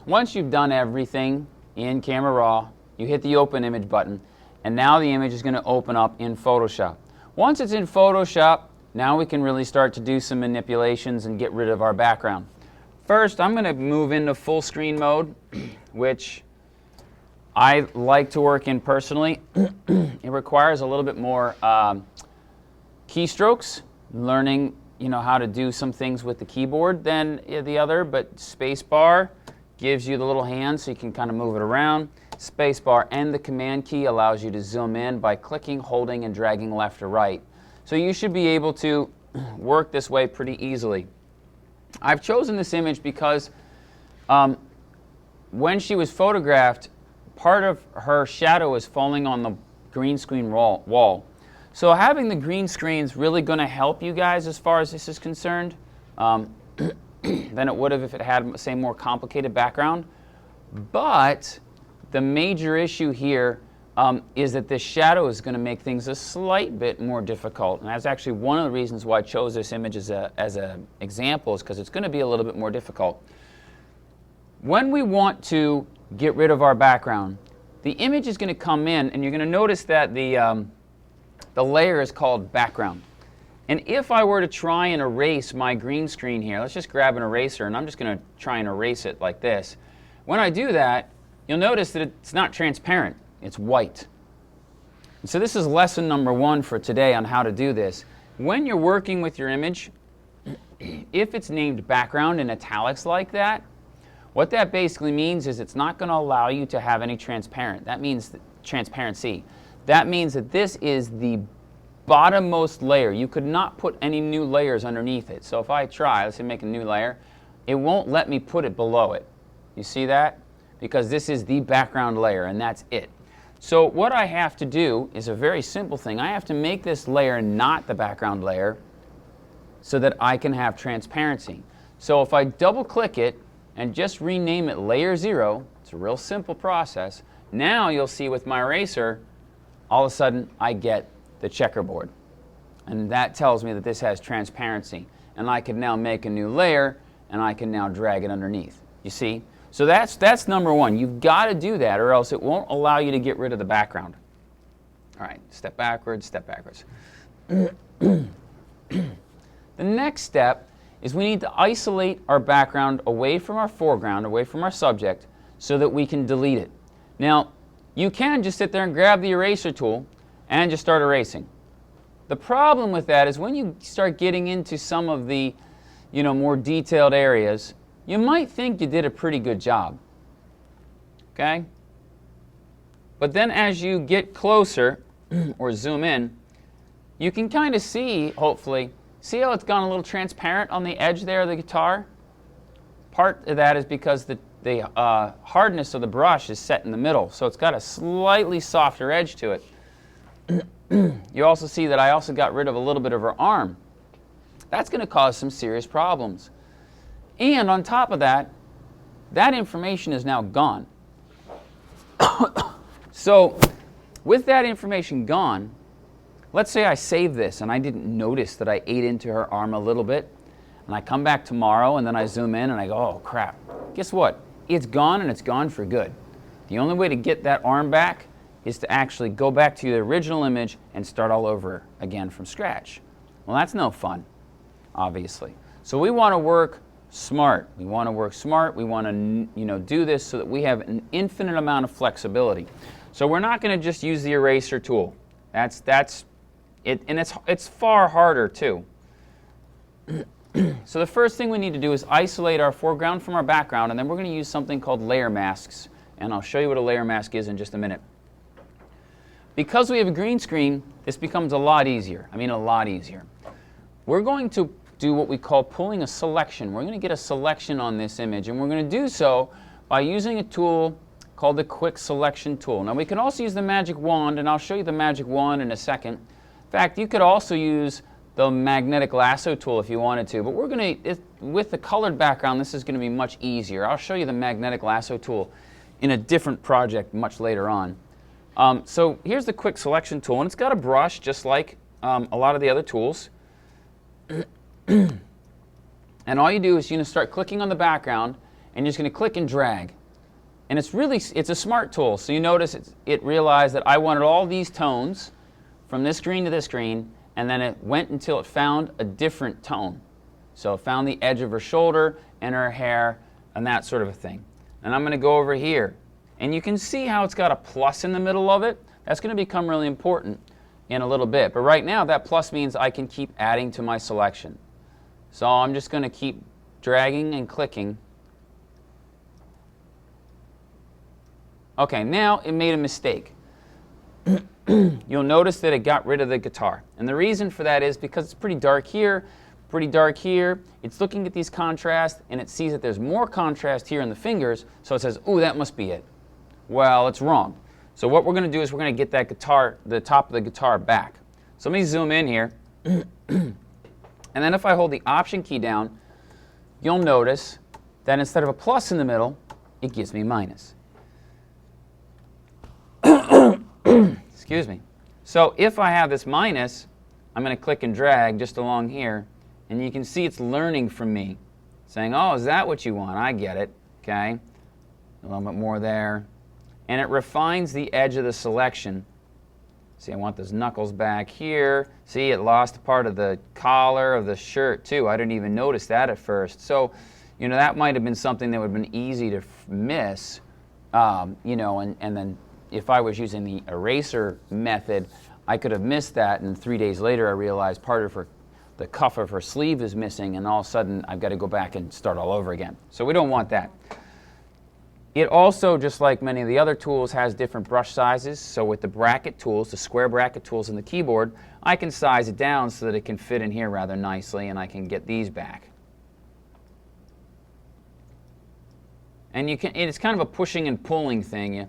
Once you've done everything in Camera Raw, you hit the Open Image button, and now the image is going to open up in Photoshop. Once it's in Photoshop, now we can really start to do some manipulations and get rid of our background. First, I'm going to move into full screen mode, which I like to work in personally. It requires a little bit more keystrokes, learning how to do some things with the keyboard than the other, but spacebar gives you the little hand so you can kind of move it around. Spacebar and the command key allows you to zoom in by clicking, holding, and dragging left or right. So you should be able to work this way pretty easily. I've chosen this image because when she was photographed, part of her shadow is falling on the green screen wall. So having the green screen is really going to help you guys as far as this is concerned than it would have if it had, say, more complicated background. But the major issue here is that this shadow is going to make things a slight bit more difficult. And that's actually one of the reasons why I chose this image as an example, is because it's going to be a little bit more difficult. When we want to get rid of our background, the image is going to come in, and you're going to notice that the layer is called background. And if I were to try and erase my green screen here, let's just grab an eraser, and I'm just going to try and erase it like this. When I do that, you'll notice that it's not transparent. It's white. And so this is lesson number 1 for today on how to do this. When you're working with your image, if it's named background in italics like that, what that basically means is it's not going to allow you to have any transparency. That means that this is the bottommost layer. You could not put any new layers underneath it. So if I try, let's say make a new layer, it won't let me put it below it. You see that? Because this is the background layer, and that's it. So what I have to do is a very simple thing. I have to make this layer not the background layer so that I can have transparency. So if I double click it and just rename it layer 0, it's a real simple process. Now you'll see with my eraser, all of a sudden I get the checkerboard. And that tells me that this has transparency. And I can now make a new layer, and I can now drag it underneath. You see? So that's number 1. You've got to do that, or else it won't allow you to get rid of the background. All right, step backwards, step backwards. The next step is we need to isolate our background away from our foreground, away from our subject, so that we can delete it. Now, you can just sit there and grab the eraser tool and just start erasing. The problem with that is when you start getting into some of the more detailed areas, you might think you did a pretty good job, okay? But then as you get closer or zoom in, you can kind of see, hopefully, see how it's gone a little transparent on the edge there of the guitar? Part of that is because the hardness of the brush is set in the middle, so it's got a slightly softer edge to it. You also see that I also got rid of a little bit of her arm. That's going to cause some serious problems. And on top of that, that information is now gone. So with that information gone, let's say I save this and I didn't notice that I ate into her arm a little bit, and I come back tomorrow and then I zoom in and I go, oh crap, guess what? It's gone, and it's gone for good. The only way to get that arm back is to actually go back to the original image and start all over again from scratch. Well, that's no fun, obviously. So we want to work smart. We want to work smart. We want to do this so that we have an infinite amount of flexibility. So we're not going to just use the eraser tool. That's it, and it's far harder too. So the first thing we need to do is isolate our foreground from our background, and then we're going to use something called layer masks, and I'll show you what a layer mask is in just a minute. Because we have a green screen, this becomes a lot easier. I mean, a lot easier. We're going to do what we call pulling a selection. We're going to get a selection on this image, and we're going to do so by using a tool called the Quick Selection tool. Now, we can also use the magic wand, and I'll show you the magic wand in a second. In fact, you could also use the magnetic lasso tool if you wanted to, but we're going to, with the colored background, this is going to be much easier. I'll show you the magnetic lasso tool in a different project much later on. So here's the Quick Selection tool, and it's got a brush just like a lot of the other tools. And all you do is you're going to start clicking on the background, and you're just going to click and drag. And it's a smart tool. So you notice it realized that I wanted all these tones from this green to this green, and then it went until it found a different tone. So it found the edge of her shoulder and her hair and that sort of a thing. And I'm going to go over here. And you can see how it's got a plus in the middle of it. That's going to become really important in a little bit. But right now, that plus means I can keep adding to my selection. So I'm just going to keep dragging and clicking. Okay, now it made a mistake. You'll notice that it got rid of the guitar. And the reason for that is because it's pretty dark here, pretty dark here. It's looking at these contrasts, and it sees that there's more contrast here in the fingers, so it says, ooh, that must be it. Well, it's wrong. So what we're going to do is we're going to get that guitar, the top of the guitar back. So let me zoom in here. And then if I hold the Option key down, you'll notice that instead of a plus in the middle, it gives me minus. Excuse me. So if I have this minus, I'm going to click and drag just along here, and you can see it's learning from me, saying, oh, is that what you want? I get it. Okay. A little bit more there. And it refines the edge of the selection. See, I want those knuckles back here. See, it lost a part of the collar of the shirt, too. I didn't even notice that at first. So, you know, that might have been something that would have been easy to miss, you know, and then if I was using the eraser method, I could have missed that, and 3 days later I realized part of the cuff of her sleeve is missing, and all of a sudden I've got to go back and start all over again. So we don't want that. It also, just like many of the other tools, has different brush sizes. So with the bracket tools, the square bracket tools in the keyboard, I can size it down so that it can fit in here rather nicely, and I can get these back. And it's kind of a pushing and pulling thing.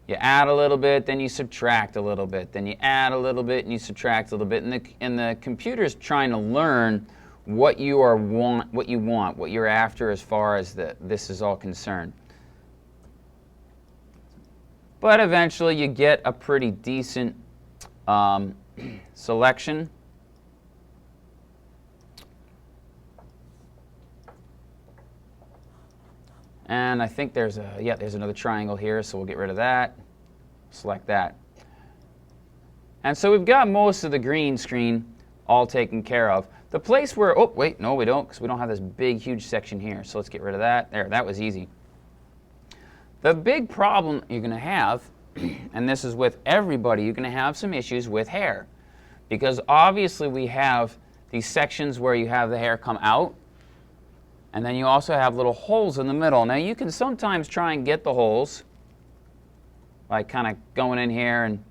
You add a little bit, then you subtract a little bit, then you add a little bit, and you subtract a little bit. And the computer's trying to learn what you want, what you're after as far as this is all concerned. But eventually you get a pretty decent selection. And I think there's another triangle here, so we'll get rid of that. Select that. And so we've got most of the green screen all taken care of. The place where, oh, wait, no, we don't, because we don't have this big, huge section here. So let's get rid of that. There, that was easy. The big problem you're going to have, and this is with everybody, you're going to have some issues with hair. Because obviously we have these sections where you have the hair come out, and then you also have little holes in the middle. Now you can sometimes try and get the holes by kind of going in here, and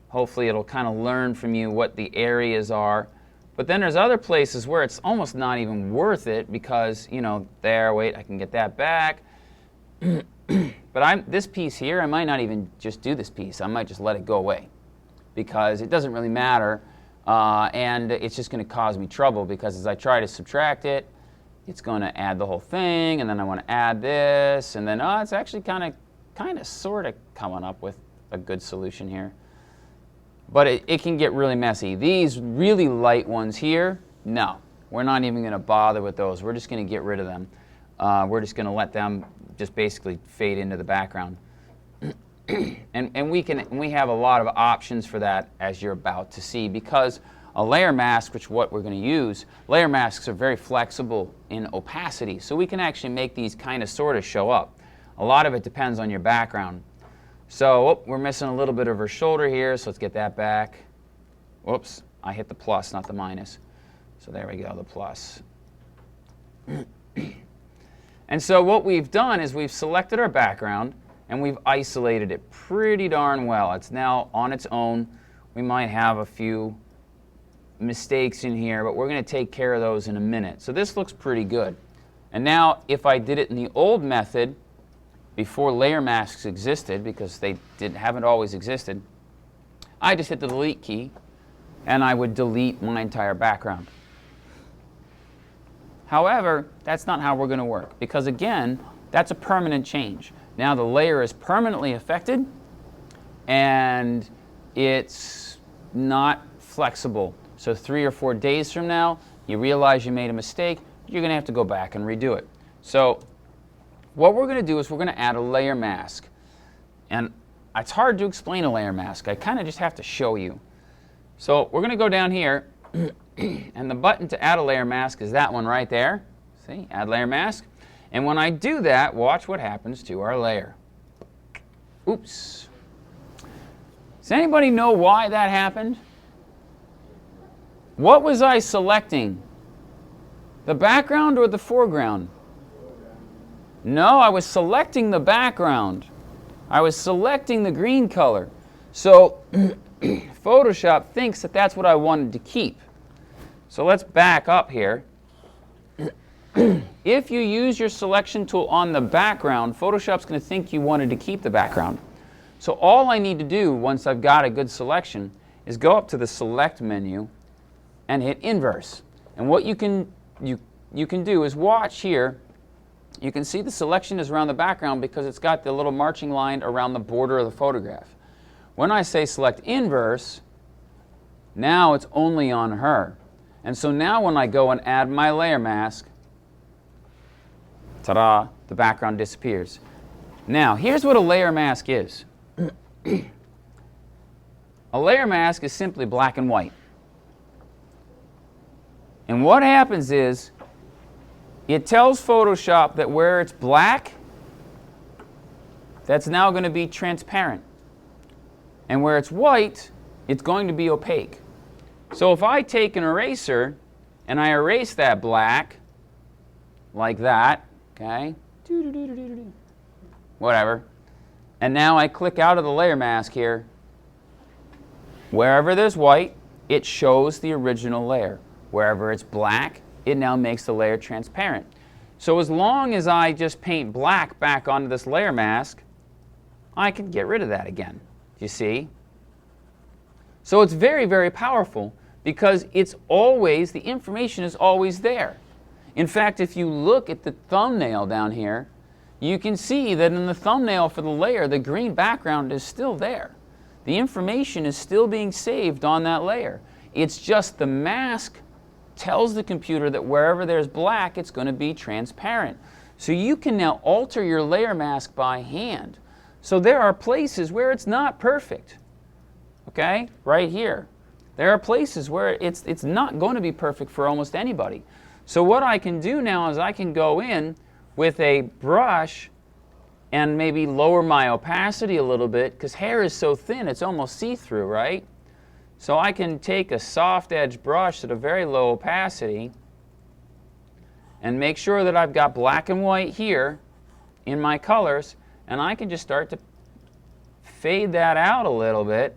hopefully it'll kind of learn from you what the areas are. But then there's other places where it's almost not even worth it because, you know, there, wait, I can get that back. But this piece here, I might not even just do this piece. I might just let it go away because it doesn't really matter, and it's just going to cause me trouble because as I try to subtract it, it's going to add the whole thing, and then I want to add this, and then, it's actually kind of sort of coming up with a good solution here. But it can get really messy. These really light ones here, no. We're not even going to bother with those. We're just going to get rid of them. We're just going to let them just basically fade into the background. and we have a lot of options for that, as you're about to see, because a layer mask, which is what we're going to use, layer masks are very flexible in opacity, so we can actually make these kind of sort of show up. A lot of it depends on your background. So we're missing a little bit of her shoulder here, so let's get that back. Whoops, I hit the plus, not the minus. So there we go, the plus. And so what we've done is we've selected our background and we've isolated it pretty darn well. It's now on its own. We might have a few mistakes in here, but we're going to take care of those in a minute. So this looks pretty good. And now if I did it in the old method, before layer masks existed, because they haven't always existed, I just hit the delete key and I would delete my entire background. However, that's not how we're going to work, because again, that's a permanent change. Now the layer is permanently affected and it's not flexible. So 3 or 4 days from now, you realize you made a mistake, you're going to have to go back and redo it. So what we're going to do is we're going to add a layer mask. And it's hard to explain a layer mask. I kind of just have to show you. So we're going to go down here, and the button to add a layer mask is that one right there. See, add layer mask. And when I do that, watch what happens to our layer. Oops. Does anybody know why that happened? What was I selecting? The background or the foreground? No, I was selecting the background. I was selecting the green color. So Photoshop thinks that that's what I wanted to keep. So let's back up here. If you use your selection tool on the background, Photoshop's going to think you wanted to keep the background. So all I need to do once I've got a good selection is go up to the Select menu and hit Inverse. And what you can do is watch here. You can see the selection is around the background because it's got the little marching line around the border of the photograph. When I say Select Inverse, now it's only on her. And so now when I go and add my layer mask, ta-da, the background disappears. Now, here's what a layer mask is. A layer mask is simply black and white. And what happens is, it tells Photoshop that where it's black, that's now going to be transparent. And where it's white, it's going to be opaque. So if I take an eraser and I erase that black, like that, okay, whatever, and now I click out of the layer mask here, wherever there's white, it shows the original layer. Wherever it's black, it now makes the layer transparent. So as long as I just paint black back onto this layer mask, I can get rid of that again. You see? So it's very, very powerful because it's always, the information is always there. In fact, if you look at the thumbnail down here, you can see that in the thumbnail for the layer, the green background is still there. The information is still being saved on that layer. It's just the mask tells the computer that wherever there's black, it's going to be transparent. So you can now alter your layer mask by hand. So there are places where it's not perfect. Okay? Right here. There are places where it's not going to be perfect for almost anybody. So what I can do now is I can go in with a brush and maybe lower my opacity a little bit, because hair is so thin it's almost see-through, right? So I can take a soft edge brush at a very low opacity and make sure that I've got black and white here in my colors, and I can just start to fade that out a little bit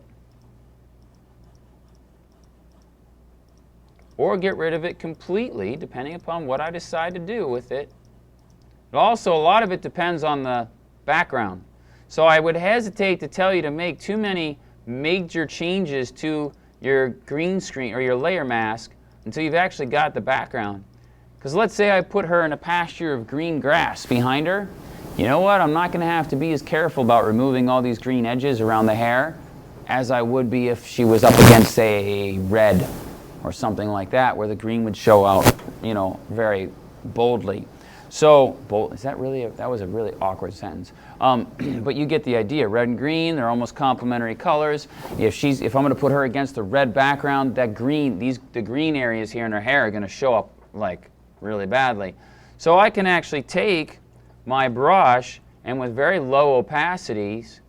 or get rid of it completely, depending upon what I decide to do with it. But also, a lot of it depends on the background. So I would hesitate to tell you to make too many major changes to your green screen or your layer mask until you've actually got the background. Because let's say I put her in a pasture of green grass behind her. You know what? I'm not going to have to be as careful about removing all these green edges around the hair as I would be if she was up against, say, red or something like that, where the green would show out, you know, very boldly. So, is that really, that was a really awkward sentence. But you get the idea. Red and green, they're almost complementary colors. If I'm going to put her against the red background, that green, the green areas here in her hair are going to show up like really badly. So I can actually take my brush and with very low opacities,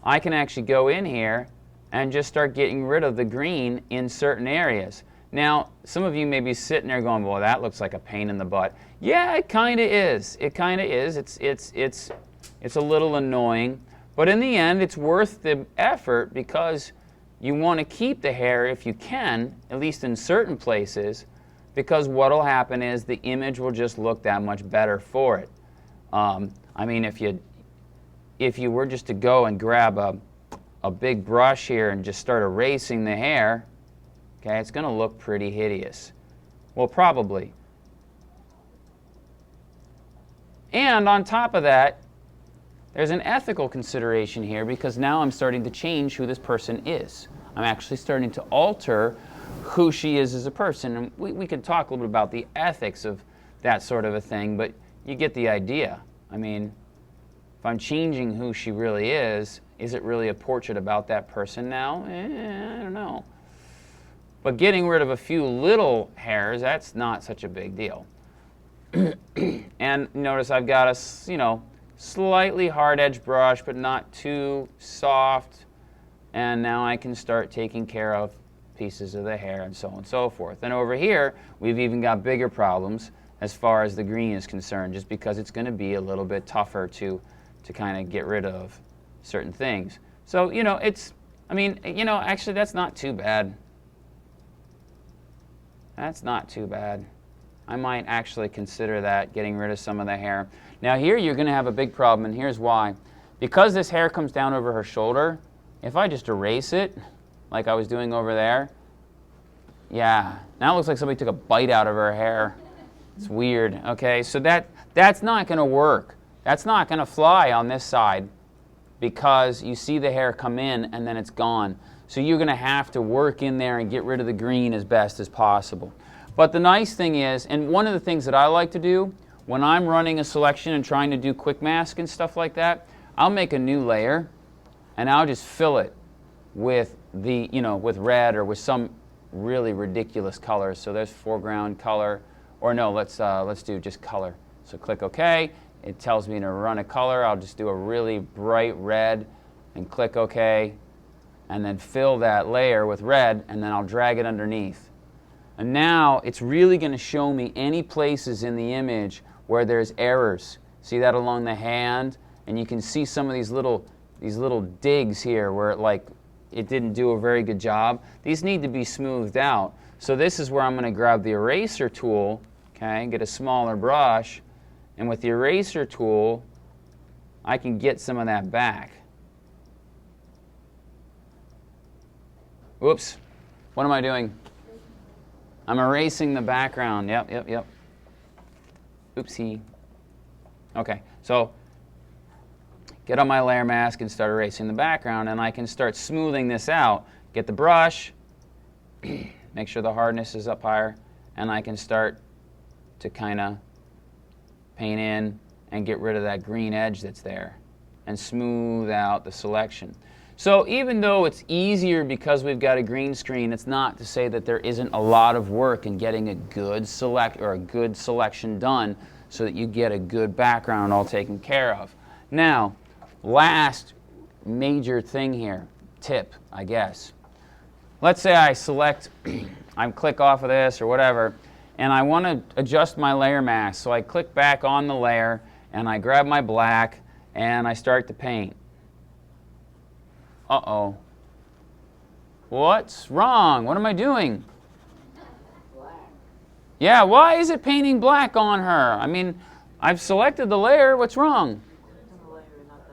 I can actually go in here and just start getting rid of the green in certain areas. Now, some of you may be sitting there going, well, that looks like a pain in the butt. Yeah, it kind of is. It kind of is. It's a little annoying. But in the end, it's worth the effort because you want to keep the hair if you can, at least in certain places, because what will happen is the image will just look that much better for it. I mean, if you were just to go and grab a big brush here and just start erasing the hair, okay, it's going to look pretty hideous. Well, probably. And on top of that, there's an ethical consideration here because now I'm starting to change who this person is. I'm actually starting to alter who she is as a person. And we could talk a little bit about the ethics of that sort of a thing, but you get the idea. I mean, if I'm changing who she really is it really a portrait about that person now? I don't know. But getting rid of a few little hairs, that's not such a big deal. And notice I've got a, slightly hard edge brush, but not too soft. And now I can start taking care of pieces of the hair and so on and so forth. And over here, we've even got bigger problems as far as the green is concerned, just because it's going to be a little bit tougher to kind of get rid of certain things. So, actually that's not too bad. That's not too bad. I might actually consider that, getting rid of some of the hair. Now here you're going to have a big problem, and here's why. Because this hair comes down over her shoulder, if I just erase it, like I was doing over there, yeah, now it looks like somebody took a bite out of her hair. It's weird, okay? So that's not going to work. That's not going to fly on this side, because you see the hair come in and then it's gone. So you're going to have to work in there and get rid of the green as best as possible. But the nice thing is, and one of the things that I like to do when I'm running a selection and trying to do quick mask and stuff like that, I'll make a new layer and I'll just fill it with with red or with some really ridiculous colors. So there's foreground color, or no, let's do just color. So click OK. It tells me to run a color. I'll just do a really bright red and click OK, and then fill that layer with red, and then I'll drag it underneath. And now it's really going to show me any places in the image where there's errors. See that along the hand? And you can see some of these little digs here where it didn't do a very good job. These need to be smoothed out. So this is where I'm going to grab the eraser tool, okay, get a smaller brush, and with the eraser tool, I can get some of that back. Whoops, what am I doing? I'm erasing the background. Yep. Oopsie. Okay, so get on my layer mask and start erasing the background, and I can start smoothing this out. Get the brush, make sure the hardness is up higher, and I can start to kind of paint in and get rid of that green edge that's there and smooth out the selection. So even though it's easier because we've got a green screen, it's not to say that there isn't a lot of work in getting a good selection done so that you get a good background all taken care of. Now, last major thing here, tip, I guess. Let's say I select, I click off of this or whatever, and I want to adjust my layer mask. So I click back on the layer, and I grab my black, and I start to paint. Uh-oh. What's wrong? What am I doing? Black. Yeah, why is it painting black on her? I mean, I've selected the layer. What's wrong?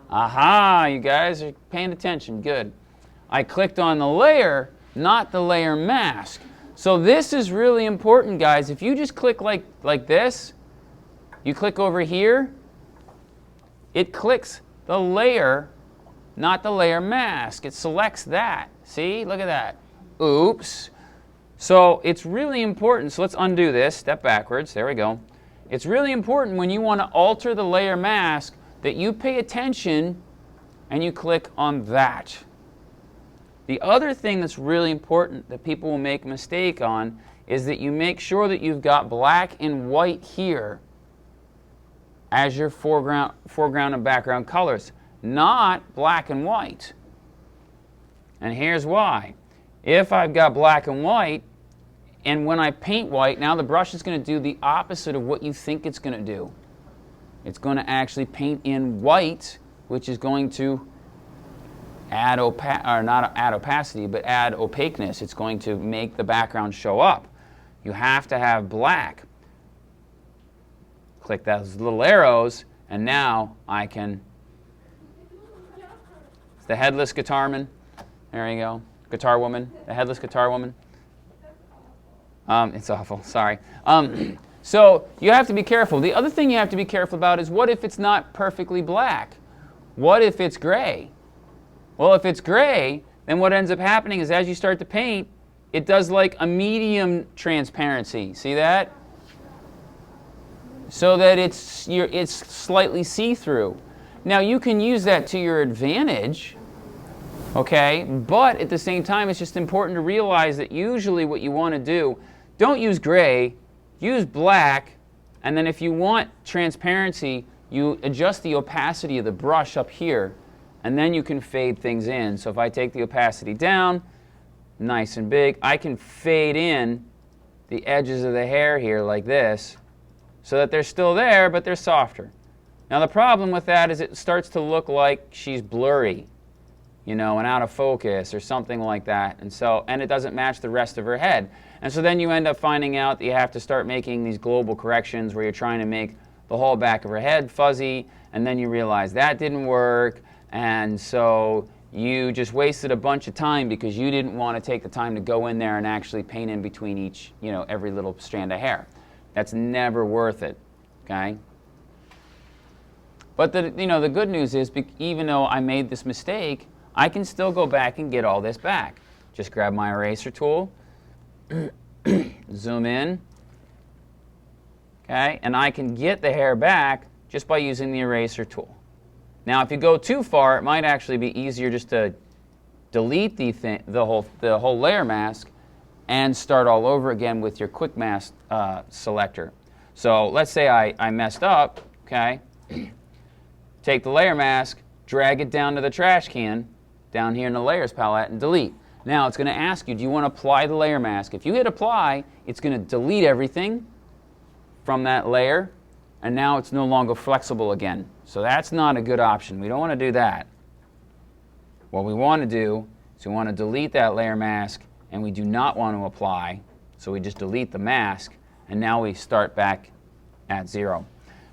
Aha, you guys are paying attention. Good. I clicked on the layer, not the layer mask. So this is really important, guys. If you just click like this, you click over here, it clicks the layer, not the layer mask. It selects that. See? Look at that. Oops. So it's really important. So let's undo this. Step backwards. There we go. It's really important when you want to alter the layer mask that you pay attention and you click on that. The other thing that's really important that people will make a mistake on is that you make sure that you've got black and white here as your foreground and background colors, not black and white. And here's why. If I've got black and white, and when I paint white, now the brush is going to do the opposite of what you think it's going to do. It's going to actually paint in white, which is going to add not add opacity, but add opaqueness. It's going to make the background show up. You have to have black. Click those little arrows, and now I can. It's the headless guitar-man. There you go. Guitar woman. The headless guitar woman. It's awful. Sorry. So you have to be careful. The other thing you have to be careful about is what if it's not perfectly black? What if it's gray? Well, if it's gray, then what ends up happening is as you start to paint, it does like a medium transparency. See that? so that it's slightly see-through. Now you can use that to your advantage, okay? But at the same time, it's just important to realize that usually what you want to do, don't use gray, use black, and then if you want transparency, you adjust the opacity of the brush up here, and then you can fade things in. So if I take the opacity down, nice and big, I can fade in the edges of the hair here like this, so that they're still there, but they're softer. Now the problem with that is it starts to look like she's blurry, you know, and out of focus or something like that. And it doesn't match the rest of her head. And so then you end up finding out that you have to start making these global corrections where you're trying to make the whole back of her head fuzzy, and then you realize that didn't work, and so you just wasted a bunch of time because you didn't want to take the time to go in there and actually paint in between each, you know, every little strand of hair. That's never worth it, okay? But the good news is, even though I made this mistake, I can still go back and get all this back. Just grab my eraser tool, zoom in, okay, and I can get the hair back just by using the eraser tool. Now, if you go too far, it might actually be easier just to delete the whole layer mask and start all over again with your quick mask selector. So let's say I messed up, okay? Take the layer mask, drag it down to the trash can, down here in the layers palette, and delete. Now it's going to ask you, do you want to apply the layer mask? If you hit apply, it's going to delete everything from that layer, and now it's no longer flexible again. So that's not a good option. We don't want to do that. What we want to do is we want to delete that layer mask, and we do not want to apply. So we just delete the mask, and now we start back at 0.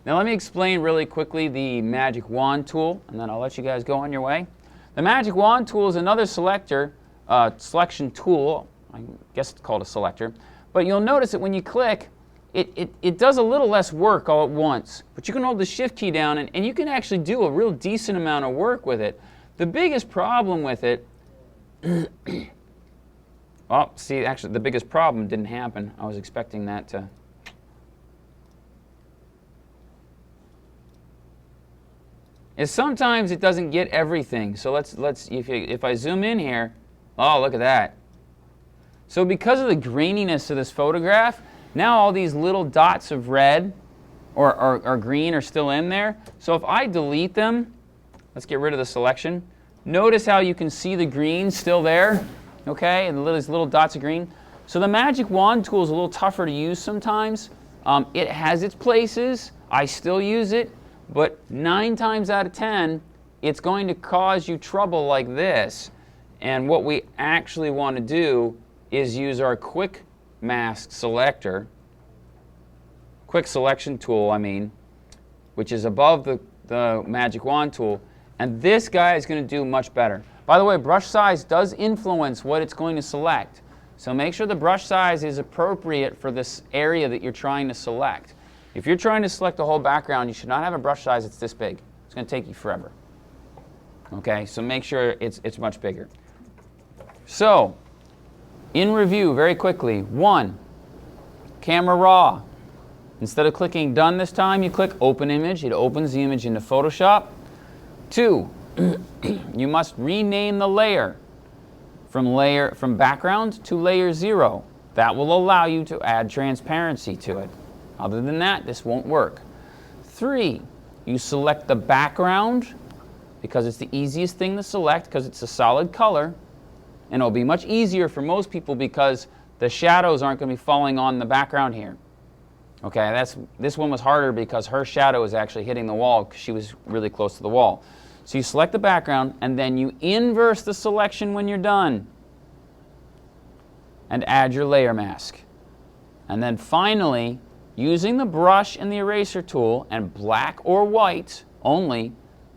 Now let me explain really quickly the Magic Wand tool, and then I'll let you guys go on your way. The Magic Wand tool is another selection tool. I guess it's called a selector. But you'll notice that when you click, it does a little less work all at once. But you can hold the Shift key down, and you can actually do a real decent amount of work with it. The biggest problem with it, well, see, actually, the biggest problem didn't happen. I was expecting that to... is sometimes it doesn't get everything. So if I zoom in here, oh, look at that. So because of the graininess of this photograph, now all these little dots of red or green are still in there. So if I delete them, let's get rid of the selection. Notice how you can see the green still there, okay, and these little dots of green. So the Magic Wand tool is a little tougher to use sometimes. It has its places. I still use it. But 9 times out of 10, it's going to cause you trouble like this. And what we actually want to do is use our quick mask selector, quick selection tool, I mean, which is above the Magic Wand tool. And this guy is going to do much better. By the way, brush size does influence what it's going to select. So make sure the brush size is appropriate for this area that you're trying to select. If you're trying to select the whole background, you should not have a brush size that's this big. It's going to take you forever. Okay, so make sure it's much bigger. So, in review, very quickly. 1, camera raw. Instead of clicking done this time, you click open image. It opens the image into Photoshop. 2, you must rename the layer from background to layer 0. That will allow you to add transparency to it. Other than that, this won't work. 3, you select the background because it's the easiest thing to select because it's a solid color, and it'll be much easier for most people because the shadows aren't going to be falling on the background here. Okay, this one was harder because her shadow is actually hitting the wall because she was really close to the wall. So you select the background, and then you inverse the selection when you're done and add your layer mask. And then finally, using the brush and the eraser tool and black or white only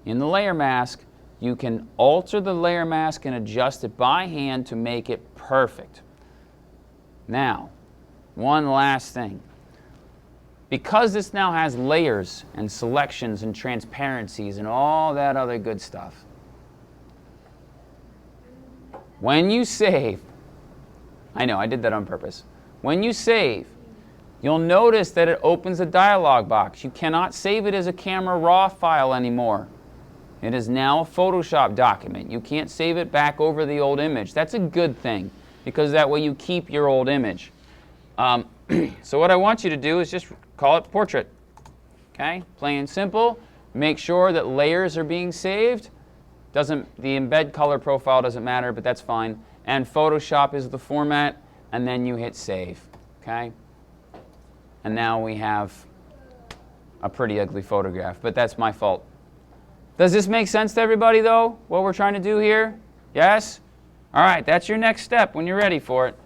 in the layer mask, you can alter the layer mask and adjust it by hand to make it perfect. Now, one last thing. Because this now has layers and selections and transparencies and all that other good stuff, when you save, I know, I did that on purpose. When you save, You'll notice that it opens a dialog box. You cannot save it as a Camera Raw file anymore. It is now a Photoshop document. You can't save it back over the old image. That's a good thing, because that way you keep your old image. So what I want you to do is just call it portrait. Okay, plain and simple. Make sure that layers are being saved. The embed color profile doesn't matter, but that's fine. And Photoshop is the format, and then you hit save. Okay? And now we have a pretty ugly photograph, but that's my fault. Does this make sense to everybody, though, what we're trying to do here? Yes? All right, that's your next step when you're ready for it.